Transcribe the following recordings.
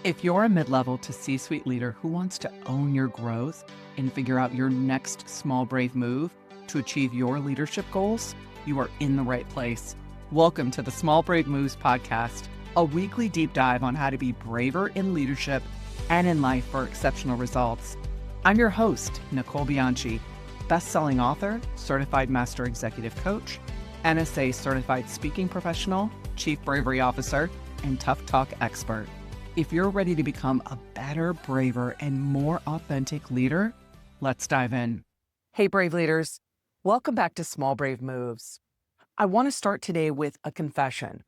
If you're a mid-level to C-suite leader who wants to own your growth and figure out your next small, brave move to achieve your leadership goals, you are in the right place. Welcome to the Small Brave Moves podcast, a weekly deep dive on how to be braver in leadership and in life for exceptional results. I'm your host, Nicole Bianchi, best-selling author, certified master executive coach, NSA certified speaking professional, chief bravery officer, and tough talk expert. If you're ready to become a better, braver, and more authentic leader, let's dive in. Hey, brave leaders. Welcome back to Small Brave Moves. I want to start today with a confession.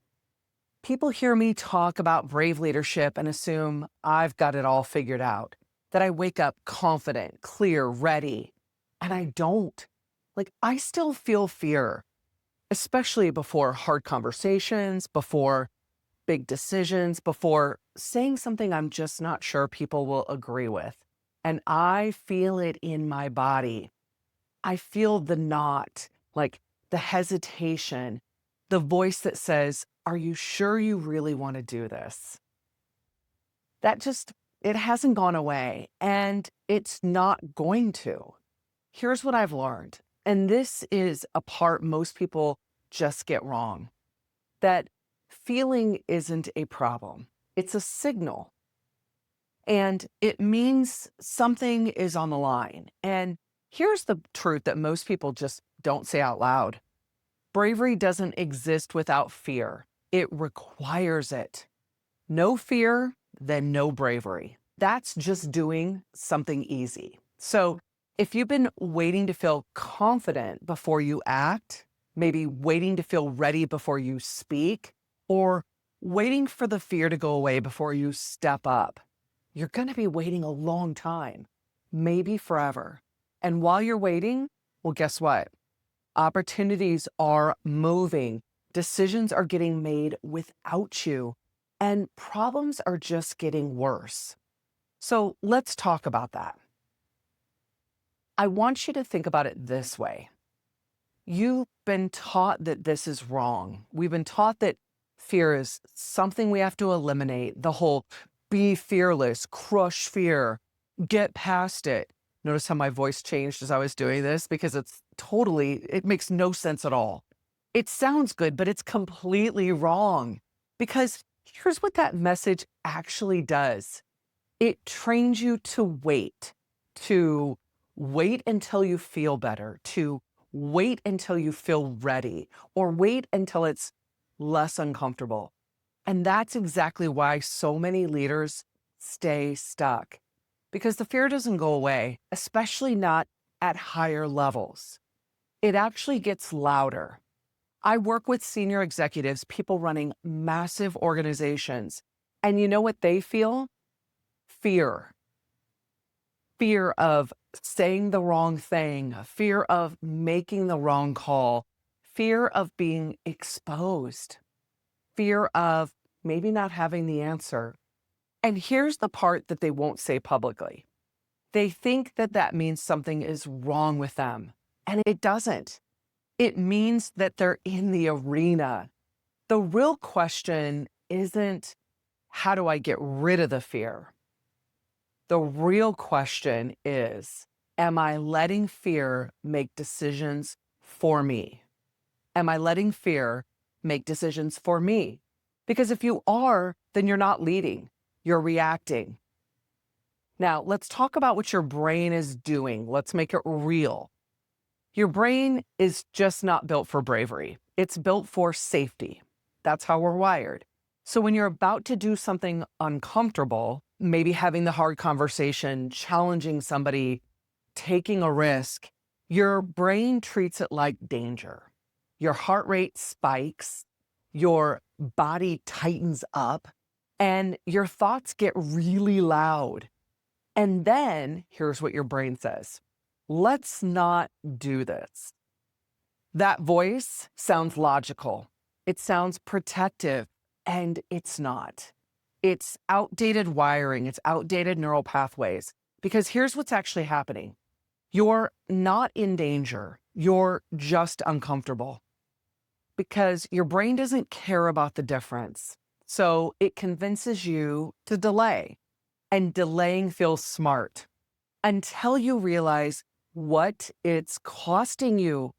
People hear me talk about brave leadership and assume I've got it all figured out, that I wake up confident, clear, ready, and I don't. I still feel fear, especially before hard conversations, before big decisions, before saying something I'm just not sure people will agree with. And I feel it in my body. I feel the knot, the hesitation, the voice that says, "Are you sure you really want to do this?" It hasn't gone away, and it's not going to. Here's what I've learned, and this is a part most people just get wrong, that feeling isn't a problem. It's a signal. And it means something is on the line. And here's the truth that most people just don't say out loud. Bravery doesn't exist without fear. It requires it. No fear, then no bravery. That's just doing something easy. So if you've been waiting to feel confident before you act, maybe waiting to feel ready before you speak, or waiting for the fear to go away before you step up, you're going to be waiting a long time, maybe forever. And while you're waiting, well, guess what? Opportunities are moving. Decisions are getting made without you, and problems are just getting worse. So let's talk about that. I want you to think about it this way. You've been taught that this is wrong. We've been taught that fear is something we have to eliminate. The whole be fearless, crush fear, get past it. Notice how my voice changed as I was doing this because it makes no sense at all. It sounds good, but it's completely wrong. Because here's what that message actually does. It trains you to wait until you feel better, to wait until you feel ready, or wait until it's less uncomfortable. And that's exactly why so many leaders stay stuck, because the fear doesn't go away, especially not at higher levels. It actually gets louder. I work with senior executives, people running massive organizations, and you know what they feel? Fear. Fear of saying the wrong thing, fear of making the wrong call, fear of being exposed, fear of maybe not having the answer. And here's the part that they won't say publicly. They think that that means something is wrong with them, and it doesn't. It means that they're in the arena. The real question isn't, how do I get rid of the fear? The real question is, am I letting fear make decisions for me? Am I letting fear make decisions for me? Because if you are, then you're not leading, you're reacting. Now, let's talk about what your brain is doing. Let's make it real. Your brain is just not built for bravery. It's built for safety. That's how we're wired. So when you're about to do something uncomfortable, maybe having the hard conversation, challenging somebody, taking a risk, your brain treats it like danger. Your heart rate spikes, your body tightens up, and your thoughts get really loud. And then here's what your brain says: let's not do this. That voice sounds logical. It sounds protective, and it's not. It's outdated wiring. It's outdated neural pathways. Because here's what's actually happening. You're not in danger. You're just uncomfortable. Because your brain doesn't care about the difference. So it convinces you to delay, and delaying feels smart until you realize what it's costing you.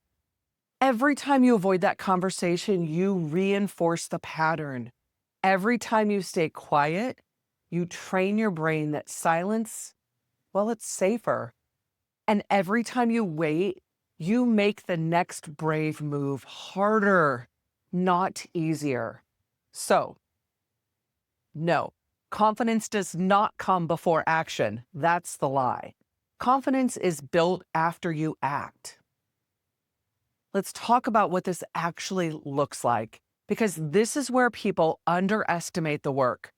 Every time you avoid that conversation, you reinforce the pattern. Every time you stay quiet, you train your brain that silence, well, it's safer. And every time you wait, you make the next brave move harder, not easier. So, no, confidence does not come before action. That's the lie. Confidence is built after you act. Let's talk about what this actually looks like, because this is where people underestimate the work.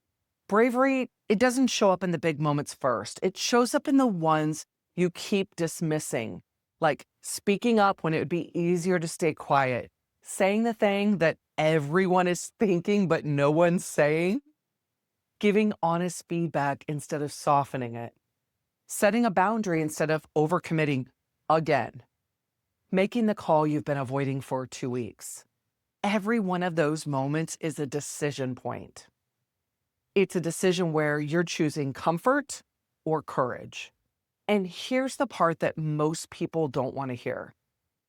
Bravery, it doesn't show up in the big moments first. It shows up in the ones you keep dismissing, like speaking up when it would be easier to stay quiet, saying the thing that everyone is thinking but no one's saying, giving honest feedback instead of softening it, setting a boundary instead of overcommitting again, making the call you've been avoiding for 2 weeks. Every one of those moments is a decision point. It's a decision where you're choosing comfort or courage. And here's the part that most people don't want to hear.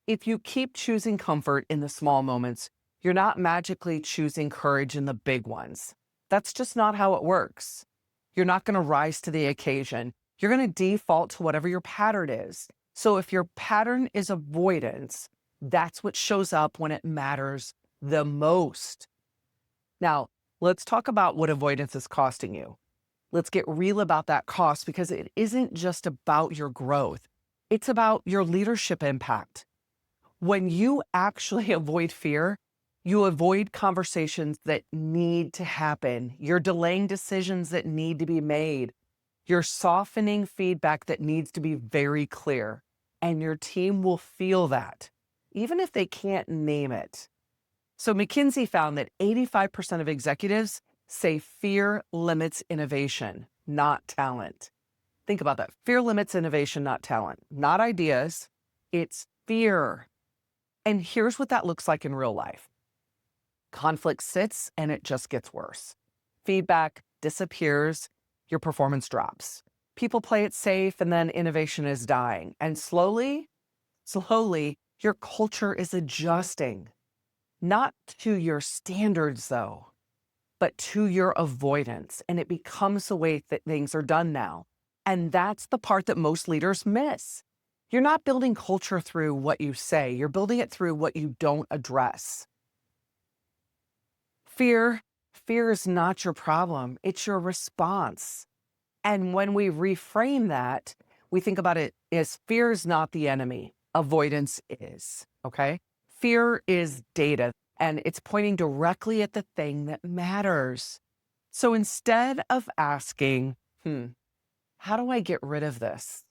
If you keep choosing comfort in the small moments, you're not magically choosing courage in the big ones. That's just not how it works. You're not going to rise to the occasion. You're going to default to whatever your pattern is. So if your pattern is avoidance, that's what shows up when it matters the most. Now, let's talk about what avoidance is costing you. Let's get real about that cost, because it isn't just about your growth. It's about your leadership impact. When you actually avoid fear, you avoid conversations that need to happen. You're delaying decisions that need to be made. You're softening feedback that needs to be very clear. And your team will feel that, even if they can't name it. So McKinsey found that 85% of executives say fear limits innovation, not talent. Think about that. Fear limits innovation, not talent, not ideas. It's fear. And here's what that looks like in real life. Conflict sits and it just gets worse. Feedback disappears, your performance drops. People play it safe and then innovation is dying. And slowly, your culture is adjusting. Not to your standards, though, but to your avoidance. And it becomes the way that things are done now. And that's the part that most leaders miss. You're not building culture through what you say. You're building it through what you don't address. Fear is not your problem. It's your response. And when we reframe that, we think about it as fear is not the enemy. Avoidance is, okay? Fear is data, and it's pointing directly at the thing that matters. So instead of asking, how do I get rid of this?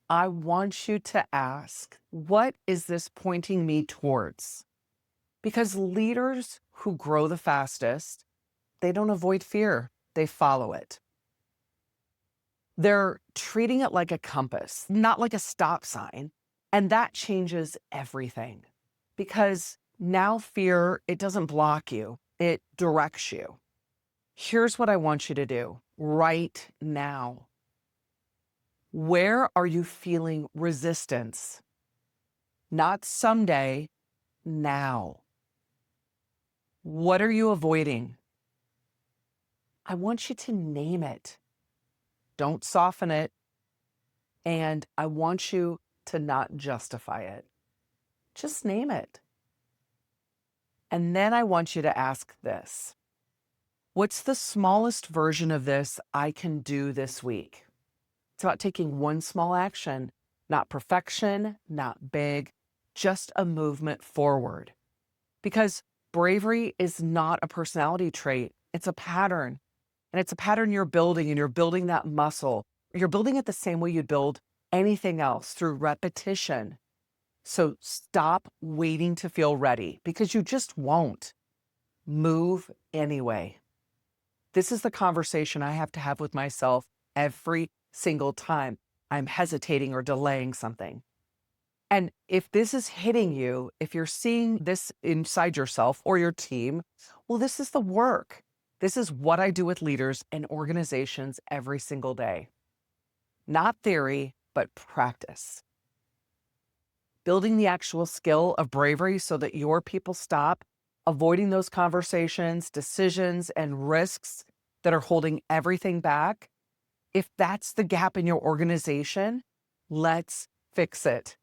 I want you to ask, what is this pointing me towards? Because leaders who grow the fastest, they don't avoid fear, they follow it. They're treating it like a compass, not like a stop sign. And that changes everything. Because now fear, it doesn't block you, it directs you. Here's what I want you to do right now. Where are you feeling resistance? Not someday, now. What are you avoiding? I want you to name it. Don't soften it. And I want you to not justify it. Just name it. And then I want you to ask this. What's the smallest version of this I can do this week? It's about taking one small action, not perfection, not big, just a movement forward. Because bravery is not a personality trait, it's a pattern. And it's a pattern you're building, and you're building that muscle. You're building it the same way you'd build anything else, through repetition. So stop waiting to feel ready, because you just won't. Move anyway. This is the conversation I have to have with myself every single time I'm hesitating or delaying something. And if this is hitting you, if you're seeing this inside yourself or your team, well, this is the work. This is what I do with leaders and organizations every single day. Not theory, but practice. Building the actual skill of bravery so that your people stop avoiding those conversations, decisions, and risks that are holding everything back. If that's the gap in your organization, let's fix it.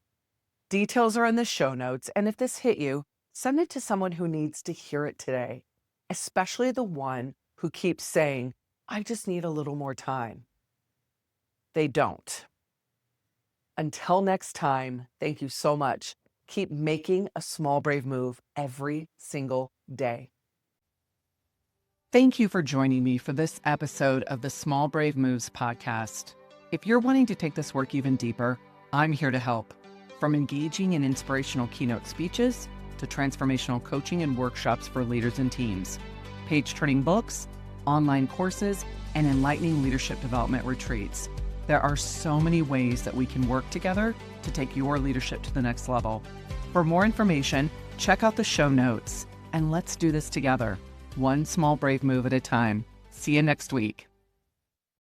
Details are in the show notes, and if this hit you, send it to someone who needs to hear it today, especially the one who keeps saying, I just need a little more time. They don't. Until next time, thank you so much. Keep making a small, brave move every single day. Thank you for joining me for this episode of the Small Brave Moves podcast. If you're wanting to take this work even deeper, I'm here to help. From engaging in inspirational keynote speeches to transformational coaching and workshops for leaders and teams, page-turning books, online courses, and enlightening leadership development retreats. There are so many ways that we can work together to take your leadership to the next level. For more information, check out the show notes, and let's do this together, one small brave move at a time. See you next week.